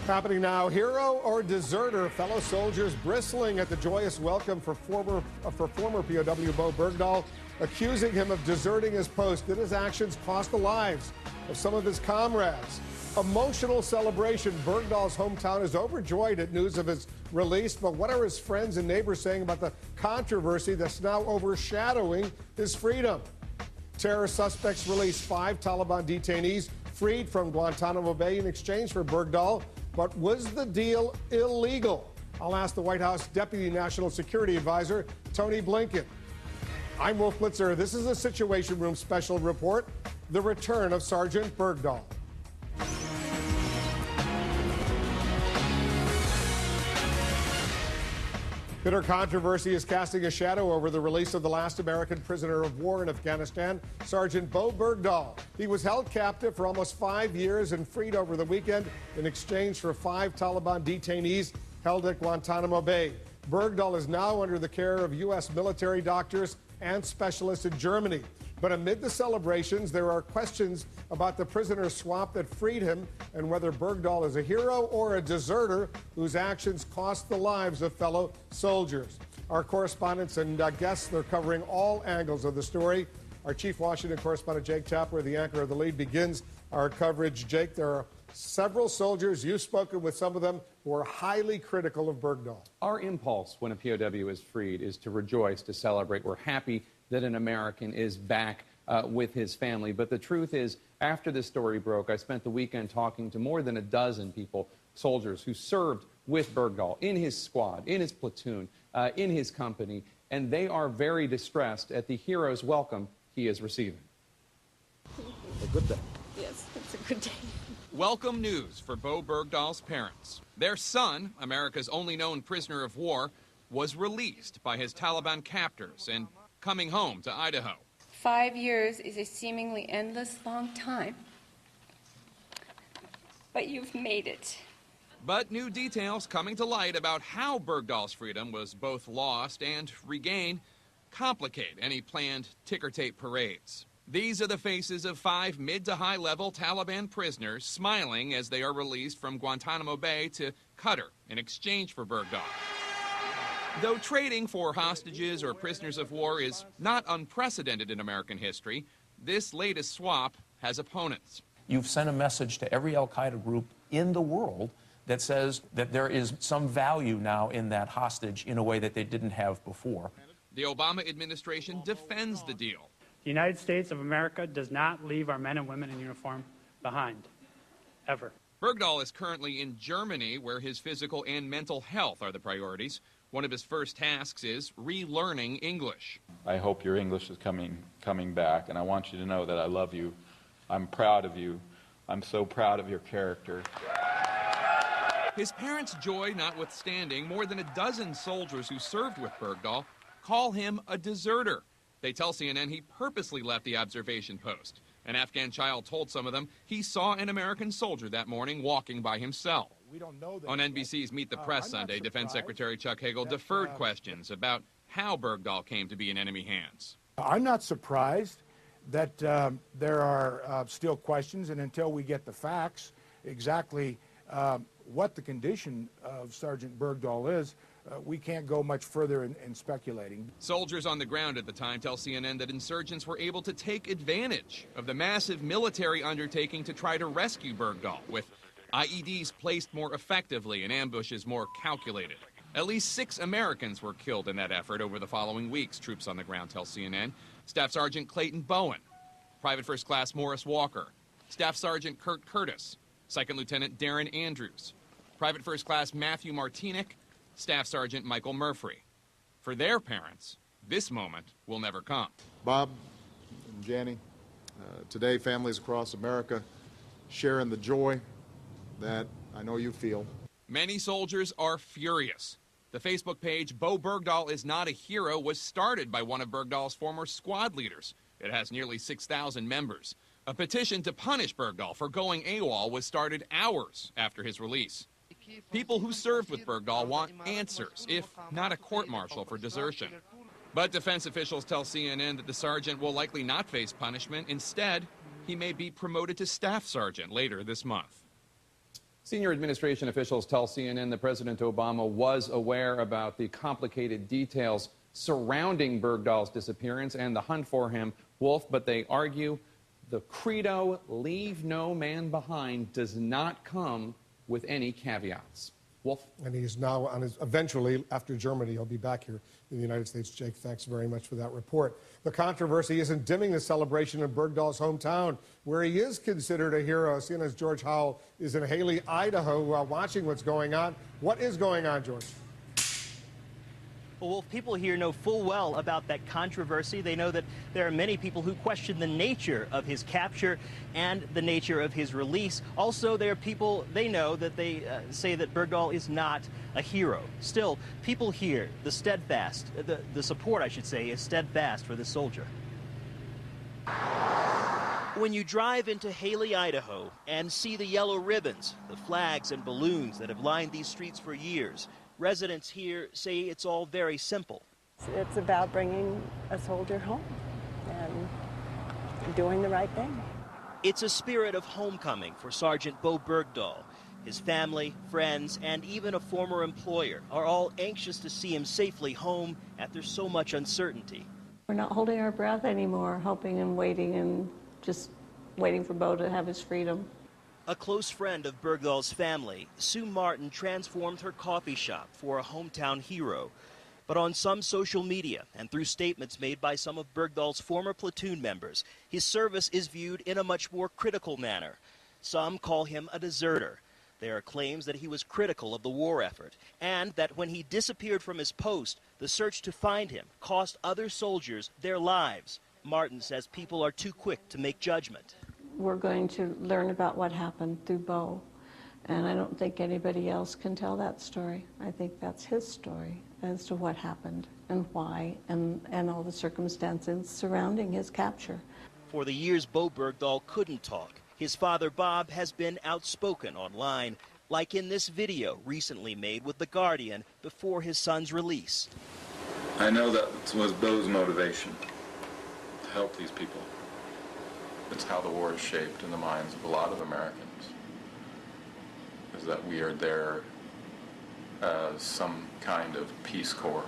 Happening now, hero or deserter, fellow soldiers bristling at the joyous welcome for former POW Bo Bergdahl, accusing him of deserting his post. That his actions cost the lives of some of his comrades. Emotional celebration. Bergdahl's hometown is overjoyed at news of his release, but what are his friends and neighbors saying about the controversy that's now overshadowing his freedom? Terror suspects release 5 Taliban detainees freed from Guantanamo Bay in exchange for Bergdahl. But was the deal illegal? I'll ask the White House Deputy National Security Advisor, Tony Blinken. I'm Wolf Blitzer. This is a Situation Room special report, the return of Sergeant Bergdahl. Bitter controversy is casting a shadow over the release of the last American prisoner of war in Afghanistan, Sergeant Bo Bergdahl. He was held captive for almost 5 years and freed over the weekend in exchange for 5 Taliban detainees held at Guantanamo Bay. Bergdahl is now under the care of U.S. military doctors and specialists in Germany. But amid the celebrations, there are questions about the prisoner swap that freed him and whether Bergdahl is a hero or a deserter whose actions cost the lives of fellow soldiers. Our correspondents and guests, they're covering all angles of the story. Our chief Washington correspondent, Jake Tapper, the anchor of The Lead, begins our coverage. Jake, there are several soldiers, you've spoken with some of them, who are highly critical of Bergdahl. Our impulse when a POW is freed is to rejoice, to celebrate. We're happy that an American is back with his family. But the truth is, after this story broke, I spent the weekend talking to more than a dozen people, soldiers who served with Bergdahl, in his squad, in his platoon, in his company, and they are very distressed at the hero's welcome he is receiving. A good day. Yes, it's a good day. Welcome news for Bo Bergdahl's parents. Their son, America's only known prisoner of war, was released by his Taliban captors and coming home to Idaho. 5 years is a seemingly endless long time, but you've made it. But new details coming to light about how Bergdahl's freedom was both lost and regained complicate any planned ticker tape parades. These are the faces of 5 mid to high level Taliban prisoners smiling as they are released from Guantanamo Bay to Qatar in exchange for Bergdahl. Though trading for hostages or prisoners of war is not unprecedented in American history, this latest swap has opponents. You've sent a message to every al-Qaeda group in the world that says that there is some value now in that hostage in a way that they didn't have before. The Obama administration defends the deal. The United States of America does not leave our men and women in uniform behind, ever. Bergdahl is currently in Germany, where his physical and mental health are the priorities. One of his first tasks is relearning English. I hope your English is coming back, and I want you to know that I love you. I'm proud of you. I'm so proud of your character. His parents' joy notwithstanding, more than a dozen soldiers who served with Bergdahl call him a deserter. They tell CNN he purposely left the observation post. An Afghan child told some of them he saw an American soldier that morning walking by himself. On NBC's Meet the Press Sunday, Defense Secretary Chuck Hagel deferred questions about how Bergdahl came to be in enemy hands. I'm not surprised that there are still questions, and until we get the facts, exactly what the condition of Sergeant Bergdahl is, we can't go much further in speculating. Soldiers on the ground at the time tell CNN that insurgents were able to take advantage of the massive military undertaking to try to rescue Bergdahl, with IEDs placed more effectively and ambushes more calculated. At least 6 Americans were killed in that effort over the following weeks, troops on the ground tell CNN. Staff Sergeant Clayton Bowen, Private First Class Morris Walker, Staff Sergeant Kurt Curtis, Second Lieutenant Darren Andrews, Private First Class Matthew Martinick, Staff Sergeant Michael Murphy. For their parents, this moment will never come. Bob and Janny, today families across America sharing the joy that I know you feel. Many soldiers are furious. The Facebook page, Bo Bergdahl is Not a Hero, was started by one of Bergdahl's former squad leaders. It has nearly 6,000 members. A petition to punish Bergdahl for going AWOL was started hours after his release. People who served with Bergdahl want answers, if not a court-martial for desertion. But defense officials tell CNN that the sergeant will likely not face punishment. Instead, he may be promoted to staff sergeant later this month. Senior administration officials tell CNN that President Obama was aware about the complicated details surrounding Bergdahl's disappearance and the hunt for him, Wolf, but they argue the credo, leave no man behind, does not come with any caveats. Wolf? And he is now on his, eventually, after Germany, he'll be back here in the United States. Jake, thanks very much for that report. The controversy isn't dimming the celebration in Bergdahl's hometown, where he is considered a hero. CNN's George Howell is in Haley, Idaho, watching what's going on. What is going on, George? Well, people here know full well about that controversy. They know that there are many people who question the nature of his capture and the nature of his release. Also, there are people they know that they say that Bergdahl is not a hero. Still, people here, the support, I should say, is steadfast for this soldier. When you drive into Haley, Idaho, and see the yellow ribbons, the flags and balloons that have lined these streets for years, residents here say it's all very simple. It's about bringing a soldier home and doing the right thing. It's a spirit of homecoming for Sergeant Bo Bergdahl. His family, friends, and even a former employer are all anxious to see him safely home after so much uncertainty. We're not holding our breath anymore, hoping and waiting and just waiting for Bo to have his freedom. A close friend of Bergdahl's family, Sue Martin, transformed her coffee shop for a hometown hero. But on some social media and through statements made by some of Bergdahl's former platoon members, his service is viewed in a much more critical manner. Some call him a deserter. There are claims that he was critical of the war effort and that when he disappeared from his post, the search to find him cost other soldiers their lives. Martin says people are too quick to make judgment. We're going to learn about what happened through Bo, and I don't think anybody else can tell that story. I think that's his story as to what happened and why and all the circumstances surrounding his capture. For the years Bo Bergdahl couldn't talk, his father Bob has been outspoken online, like in this video recently made with The Guardian before his son's release. I know that was Bo's motivation, to help these people. It's how the war is shaped in the minds of a lot of Americans, is that we are there as some kind of Peace Corps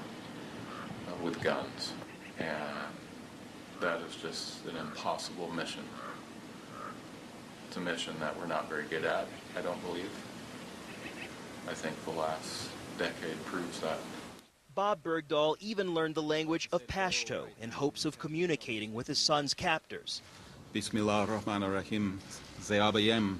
with guns, and that is just an impossible mission. It's a mission that we're not very good at, I don't believe. I think the last decade proves that. Bob Bergdahl even learned the language of Pashto in hopes of communicating with his son's captors. Bismillah ar-Rahman ar-Rahim, Zayabayem.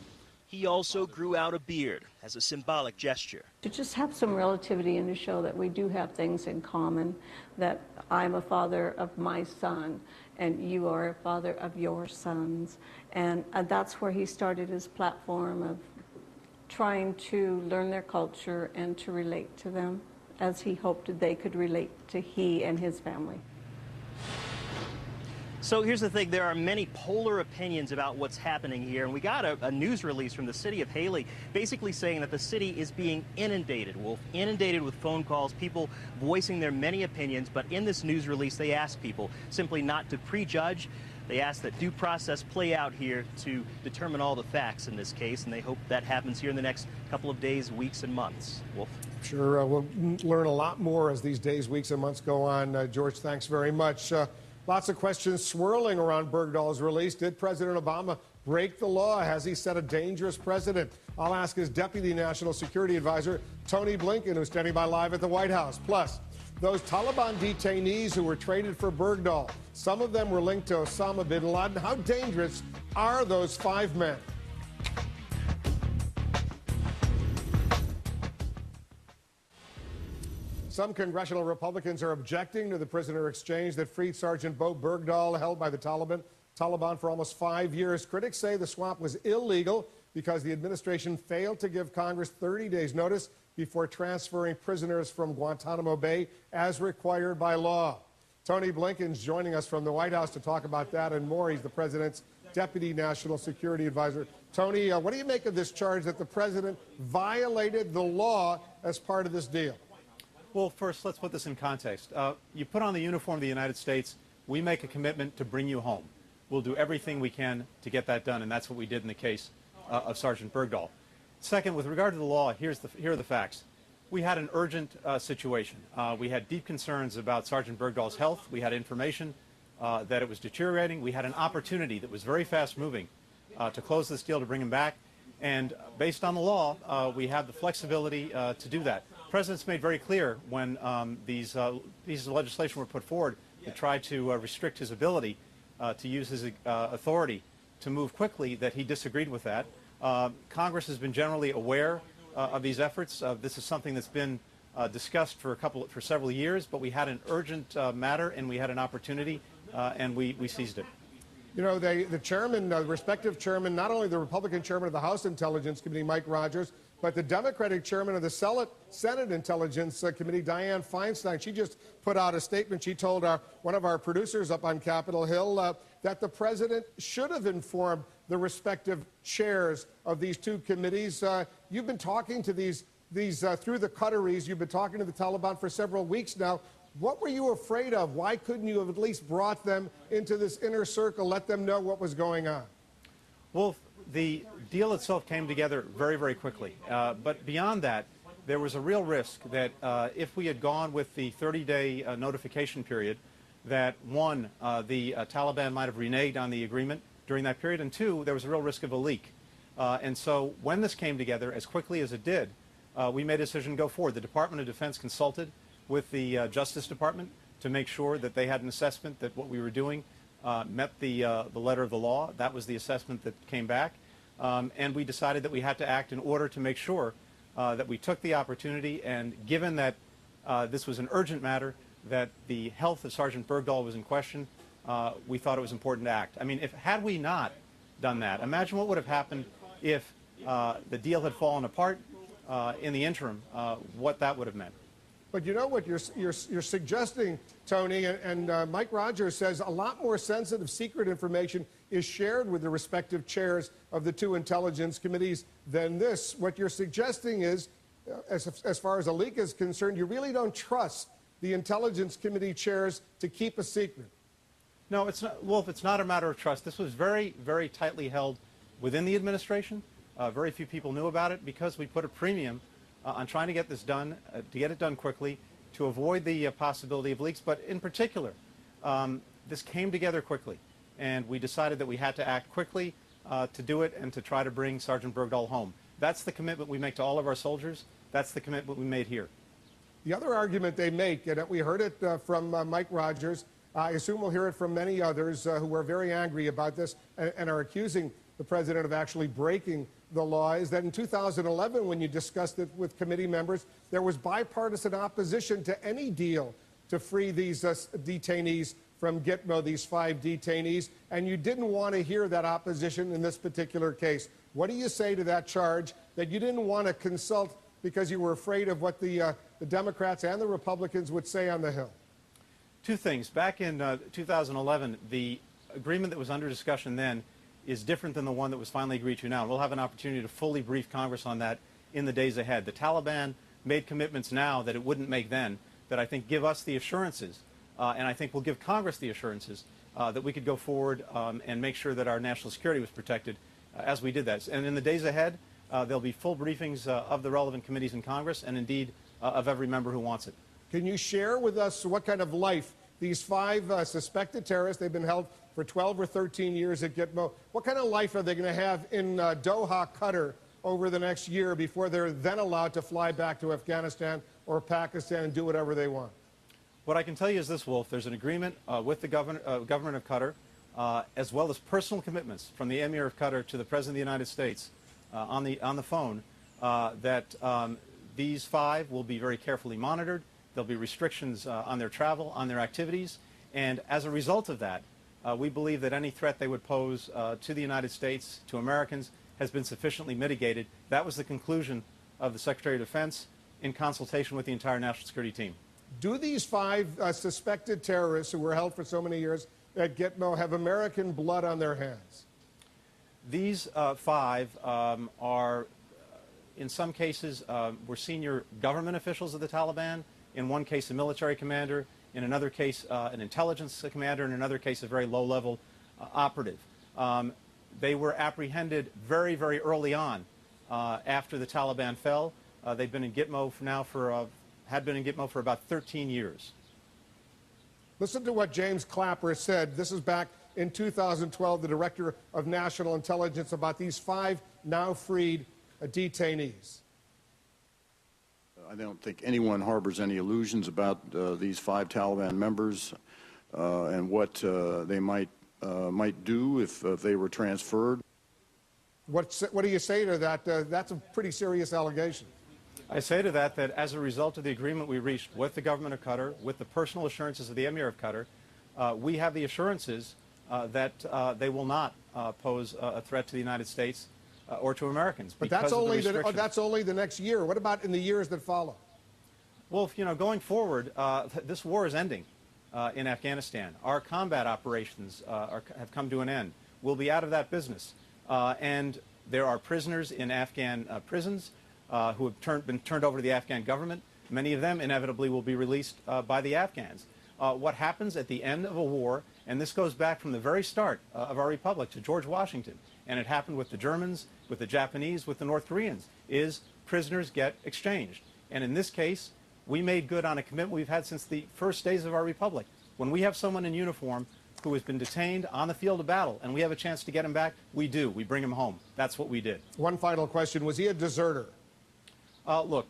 He also grew out a beard as a symbolic gesture. To just have some relativity and to show that we do have things in common, that I'm a father of my son and you are a father of your sons. And that's where he started his platform of trying to learn their culture and to relate to them as he hoped that they could relate to he and his family. So here's the thing, there are many polar opinions about what's happening here, and we got a news release from the city of Haley basically saying that the city is being inundated, Wolf, inundated with phone calls, people voicing their many opinions, but in this news release they ask people simply not to prejudge. They ask that due process play out here to determine all the facts in this case, and they hope that happens here in the next couple of days, weeks, and months. Wolf? Sure, we'll learn a lot more as these days, weeks, and months go on. George, thanks very much. Lots of questions swirling around Bergdahl's release. Did President Obama break the law? Has he set a dangerous precedent? I'll ask his Deputy National Security Advisor, Tony Blinken, who's standing by live at the White House. Plus, those Taliban detainees who were traded for Bergdahl, some of them were linked to Osama bin Laden. How dangerous are those 5 men? Some congressional Republicans are objecting to the prisoner exchange that freed Sergeant Bo Bergdahl, held by the Taliban for almost 5 years. Critics say the swap was illegal because the administration failed to give Congress 30 days notice before transferring prisoners from Guantanamo Bay as required by law. Tony Blinken's joining us from the White House to talk about that and more. He's the president's Deputy National Security Advisor. Tony, what do you make of this charge that the president violated the law as part of this deal? Well, first, let's put this in context. You put on the uniform of the United States, we make a commitment to bring you home. We'll do everything we can to get that done, and that's what we did in the case of Sergeant Bergdahl. Second, with regard to the law, here are the facts. We had an urgent situation. We had deep concerns about Sergeant Bergdahl's health. We had information that it was deteriorating. We had an opportunity that was very fast-moving to close this deal to bring him back. And based on the law, we have the flexibility to do that. The President's made very clear when these pieces of legislation were put forward to try to restrict his ability to use his authority to move quickly, that he disagreed with that. Congress has been generally aware of these efforts. This is something that's been discussed for several years, but we had an urgent matter and we had an opportunity, and we seized it. You know, the chairman, the respective chairman, not only the Republican chairman of the House Intelligence Committee, Mike Rogers, but the Democratic chairman of the Senate Intelligence Committee, Dianne Feinstein, she just put out a statement. She told one of our producers up on Capitol Hill that the president should have informed the respective chairs of these two committees. You've been talking to these through the Qataris. You've been talking to the Taliban for several weeks now. What were you afraid of? Why couldn't you have at least brought them into this inner circle, let them know what was going on? Well, the deal itself came together very, very quickly. But beyond that, there was a real risk that if we had gone with the 30-day notification period, that one, the Taliban might have reneged on the agreement during that period, and two, there was a real risk of a leak. And so when this came together as quickly as it did, we made a decision to go forward. The Department of Defense consulted with the Justice Department to make sure that they had an assessment that what we were doing met the letter of the law. That was the assessment that came back. And we decided that we had to act in order to make sure that we took the opportunity, and given that this was an urgent matter, that the health of Sergeant Bergdahl was in question, we thought it was important to act. I mean, had we not done that, imagine what would have happened if the deal had fallen apart in the interim, what that would have meant. But you know what you're suggesting, Tony, and Mike Rogers says a lot more sensitive secret information is shared with the respective chairs of the two intelligence committees than this. What you're suggesting is, as far as a leak is concerned, you really don't trust the intelligence committee chairs to keep a secret. No, it's not, Wolf, it's not a matter of trust. This was very, very tightly held within the administration. Very few people knew about it because we put a premium on trying to get this done, to get it done quickly, to avoid the possibility of leaks. But in particular, this came together quickly, and we decided that we had to act quickly to do it and to try to bring Sergeant Bergdahl home. That's the commitment we make to all of our soldiers. That's the commitment we made here. The other argument they make, and we heard it from Mike Rogers, I assume we'll hear it from many others who are very angry about this and are accusing the president of actually breaking the law, is that in 2011, when you discussed it with committee members, there was bipartisan opposition to any deal to free these detainees from Gitmo, these 5 detainees, and you didn't want to hear that opposition in this particular case. What do you say to that charge that you didn't want to consult because you were afraid of what the Democrats and the Republicans would say on the Hill? Two things. Back in 2011, the agreement that was under discussion then is different than the one that was finally agreed to now. We'll have an opportunity to fully brief Congress on that in the days ahead. The Taliban made commitments now that it wouldn't make then, that I think give us the assurances, and I think will give Congress the assurances that we could go forward and make sure that our national security was protected as we did that. And in the days ahead, there'll be full briefings of the relevant committees in Congress, and indeed of every member who wants it. Can you share with us what kind of life these 5 suspected terrorists, they've been held for 12 or 13 years at Gitmo, what kind of life are they going to have in Doha, Qatar, over the next year before they're then allowed to fly back to Afghanistan or Pakistan and do whatever they want? What I can tell you is this, Wolf. There's an agreement with the government of Qatar, as well as personal commitments from the Emir of Qatar to the President of the United States on the phone, that these 5 will be very carefully monitored. There'll be restrictions on their travel, on their activities, and as a result of that, we believe that any threat they would pose to the United States, to Americans, has been sufficiently mitigated. That was the conclusion of the Secretary of Defense in consultation with the entire national security team. Do these 5 suspected terrorists who were held for so many years at Gitmo have American blood on their hands? These 5 are, in some cases, were senior government officials of the Taliban. In one case, a military commander. In another case, an intelligence commander. In another case, a very low-level operative. They were apprehended very, very early on after the Taliban fell. They've been in Gitmo had been in Gitmo for about 13 years. Listen to what James Clapper said. This is back in 2012, the Director of National Intelligence, about these 5 now freed detainees. I don't think anyone harbors any illusions about these 5 Taliban members and what they might do if they were transferred. What do you say to that? That's a pretty serious allegation. I say to that as a result of the agreement we reached with the government of Qatar, with the personal assurances of the Emir of Qatar, we have the assurances that they will not pose a threat to the United States or to Americans. But that's only the next year. What about in the years that follow? Well, going forward, this war is ending in Afghanistan. Our combat operations have come to an end. We'll be out of that business. And there are prisoners in Afghan prisons who have been turned over to the Afghan government. Many of them inevitably will be released by the Afghans. What happens at the end of a war, and this goes back from the very start of our republic to George Washington, and it happened with the Germans, with the Japanese, with the North Koreans, is prisoners get exchanged. And in this case, we made good on a commitment we've had since the first days of our republic. When we have someone in uniform who has been detained on the field of battle and we have a chance to get him back, we do. We bring him home. That's what we did. One final question. Was he a deserter? Look,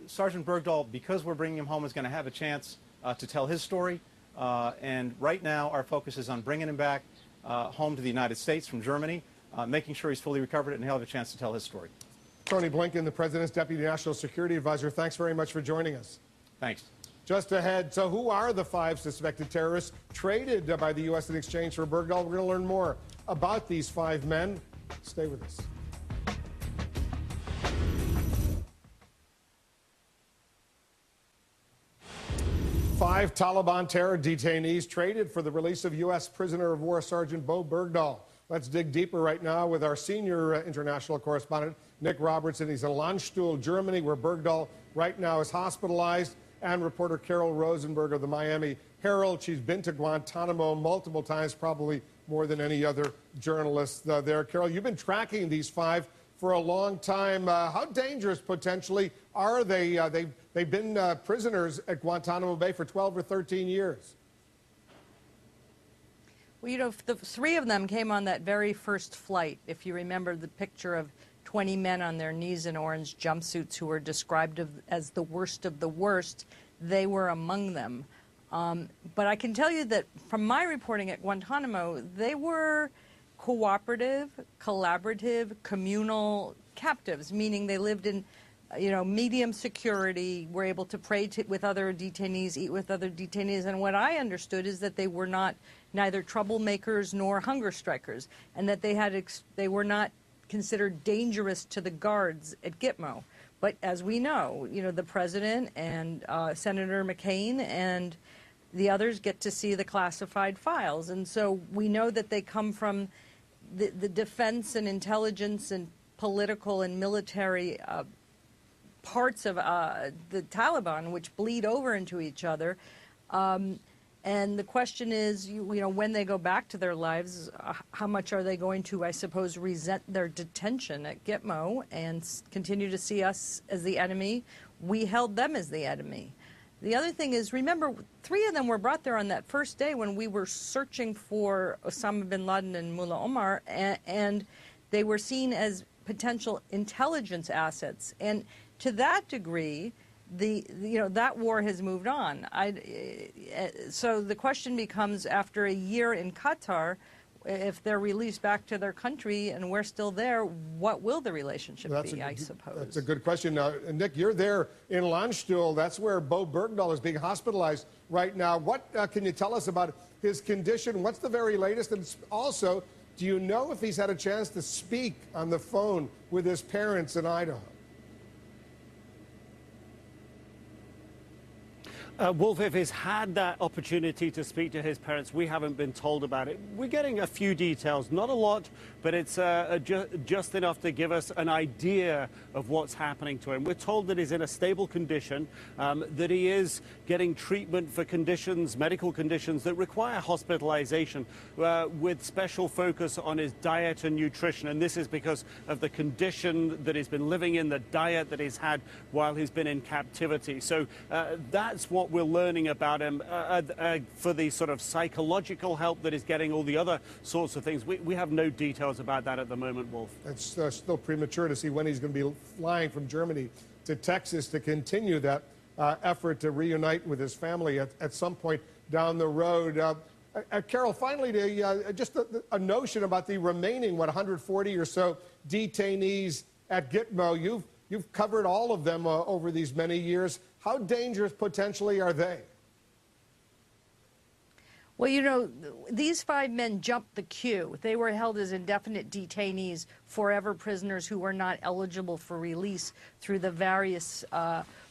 Sergeant Bergdahl, because we're bringing him home, is going to have a chance to tell his story. And right now, our focus is on bringing him back home to the United States from Germany, making sure he's fully recovered and he'll have a chance to tell his story. Tony Blinken, the President's Deputy National Security Advisor, thanks very much for joining us. Thanks. Just ahead, so who are the 5 suspected terrorists traded by the U.S. in exchange for Bergdahl? We're going to learn more about these 5 men. Stay with us. Five Taliban terror detainees traded for the release of U.S. prisoner of war Sergeant Bo Bergdahl. Let's dig deeper right now with our senior international correspondent, Nick Robertson. He's in Landstuhl, Germany, where Bergdahl right now is hospitalized, and reporter Carol Rosenberg of the Miami Herald. She's been to Guantanamo multiple times, probably more than any other journalist there. Carol, you've been tracking these 5 for a long time. How dangerous, potentially, are they? They've been prisoners at Guantanamo Bay for 12 or 13 years. Well, the 3 of them came on that very first flight. If you remember the picture of 20 men on their knees in orange jumpsuits who were described as the worst of the worst, they were among them. But I can tell you that from my reporting at Guantanamo, they were cooperative, collaborative, communal captives, meaning they lived in medium security, were able to pray with other detainees, eat with other detainees. And what I understood is that they were neither troublemakers nor hunger strikers, and that they were not considered dangerous to the guards at Gitmo. But as we know, the president and Senator McCain and the others get to see the classified files. And so we know that they come from the defense and intelligence and political and military parts of the Taliban, which bleed over into each other. And the question is, when they go back to their lives, how much are they going to, I suppose, resent their detention at Gitmo and continue to see us as the enemy? We held them as the enemy. The other thing is, remember, 3 of them were brought there on that first day when we were searching for Osama bin Laden and Mullah Omar, and they were seen as potential intelligence assets. And to that degree, that war has moved on. So the question becomes, after a year in Qatar, if they're released back to their country and we're still there, what will the relationship be, I suppose? That's a good question. Nick, you're there in Landstuhl. That's where Bo Bergdahl is being hospitalized right now. What can you tell us about his condition? What's the very latest? And also, do you know if he's had a chance to speak on the phone with his parents in Idaho? Wolf, if he's had that opportunity to speak to his parents, we haven't been told about it. We're getting a few details, not a lot but it's just enough to give us an idea of what's happening to him. We're told that he's in a stable condition, that he is getting treatment for conditions, medical conditions that require hospitalization with special focus on his diet and nutrition. And this is because of the condition that he's been living in, the diet that he's had while he's been in captivity. So that's what we're learning about him. For the sort of psychological help that he's getting, all the other sorts of things, we have no details about that at the moment, Wolf. It's still premature to see when he's going to be flying from Germany to Texas to continue that effort to reunite with his family at some point down the road. Carol, finally, just a notion about the remaining, 140 or so detainees at Gitmo. You've covered all of them over these many years. How dangerous potentially are they? Well, you know, these 5 men jumped the queue. They were held as indefinite detainees, forever prisoners who were not eligible for release through the various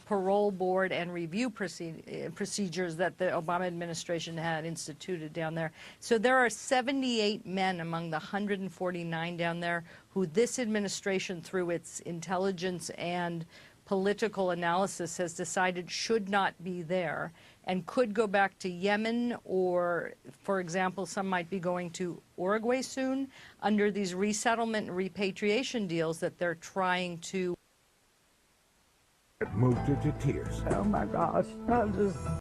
parole board and review procedures that the Obama administration had instituted down there. So there are 78 men among the 149 down there who this administration, through its intelligence and political analysis, has decided should not be there and could go back to Yemen, or, for example, some might be going to Uruguay soon under these resettlement and repatriation deals that they're trying to. It moved her to tears. Oh my gosh, I'm just